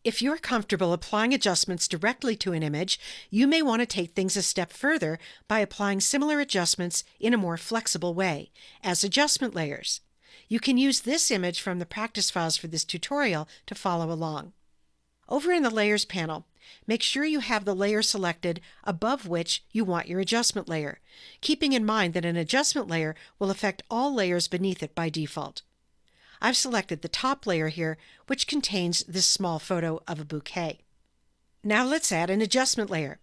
If you're comfortable applying adjustments directly to an image, you may want to take things a step further by applying similar adjustments in a more flexible way, as adjustment layers. You can use this image from the practice files for this tutorial to follow along. Over in the Layers panel, make sure you have the layer selected above which you want your adjustment layer, keeping in mind that an adjustment layer will affect all layers beneath it by default. I've selected the top layer here, which contains this small photo of a bouquet. Now let's add an adjustment layer.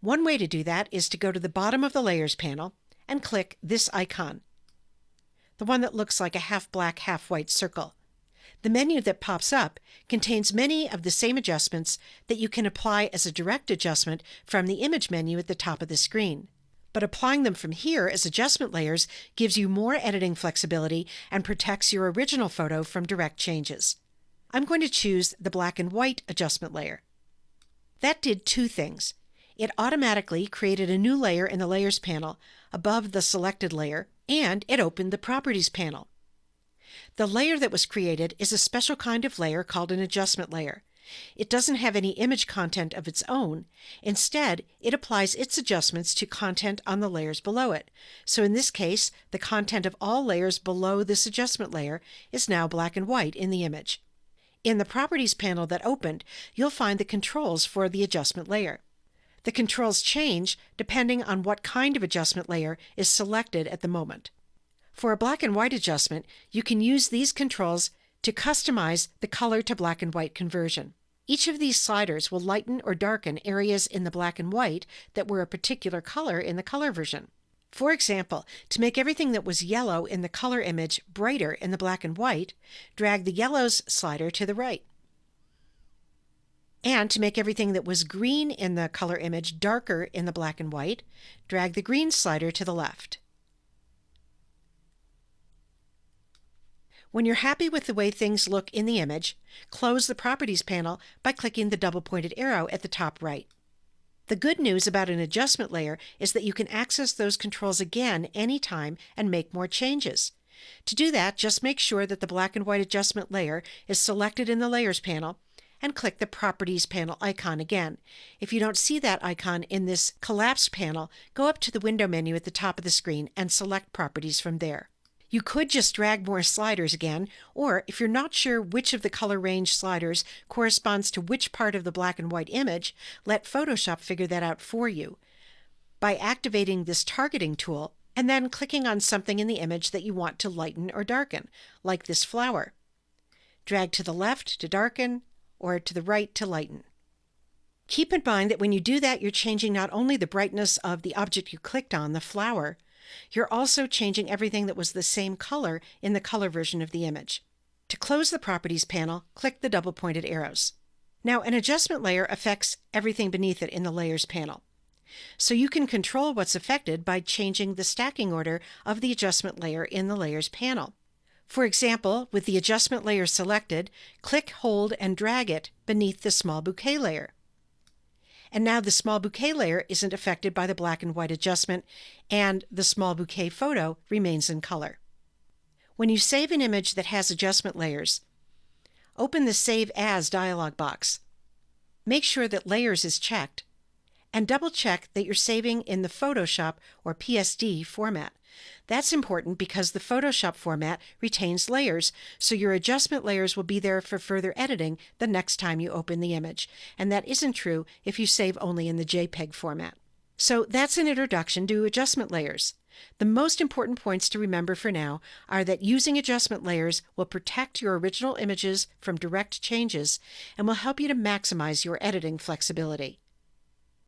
One way to do that is to go to the bottom of the Layers panel and click this icon, the one that looks like a half black, half white circle. The menu that pops up contains many of the same adjustments that you can apply as a direct adjustment from the image menu at the top of the screen. But applying them from here as adjustment layers gives you more editing flexibility and protects your original photo from direct changes. I'm going to choose the black and white adjustment layer. That did two things. It automatically created a new layer in the Layers panel above the selected layer, and it opened the Properties panel. The layer that was created is a special kind of layer called an adjustment layer. It doesn't have any image content of its own. Instead, it applies its adjustments to content on the layers below it. So in this case, the content of all layers below this adjustment layer is now black and white in the image. In the Properties panel that opened, you'll find the controls for the adjustment layer. The controls change depending on what kind of adjustment layer is selected at the moment. For a black and white adjustment, you can use these controls to customize the color to black and white conversion. Each of these sliders will lighten or darken areas in the black and white that were a particular color in the color version. For example, to make everything that was yellow in the color image brighter in the black and white, drag the yellows slider to the right. And to make everything that was green in the color image darker in the black and white, drag the green slider to the left. When you're happy with the way things look in the image, close the Properties panel by clicking the double-pointed arrow at the top right. The good news about an adjustment layer is that you can access those controls again anytime and make more changes. To do that, just make sure that the black and white adjustment layer is selected in the Layers panel and click the Properties panel icon again. If you don't see that icon in this collapsed panel, go up to the window menu at the top of the screen and select Properties from there. You could just drag more sliders again, or if you're not sure which of the color range sliders corresponds to which part of the black and white image, let Photoshop figure that out for you by activating this targeting tool and then clicking on something in the image that you want to lighten or darken, like this flower. Drag to the left to darken, or to the right to lighten. Keep in mind that when you do that, you're changing not only the brightness of the object you clicked on, the flower, you're also changing everything that was the same color in the color version of the image. To close the Properties panel, click the double-pointed arrows. Now, an adjustment layer affects everything beneath it in the Layers panel. So you can control what's affected by changing the stacking order of the adjustment layer in the Layers panel. For example, with the adjustment layer selected, click, hold, and drag it beneath the small bouquet layer. And now the small bouquet layer isn't affected by the black and white adjustment, and the small bouquet photo remains in color. When you save an image that has adjustment layers, open the Save As dialog box. Make sure that Layers is checked, and double-check that you're saving in the Photoshop or PSD format. That's important because the Photoshop format retains layers, so your adjustment layers will be there for further editing the next time you open the image, and that isn't true if you save only in the JPEG format. So that's an introduction to adjustment layers. The most important points to remember for now are that using adjustment layers will protect your original images from direct changes and will help you to maximize your editing flexibility.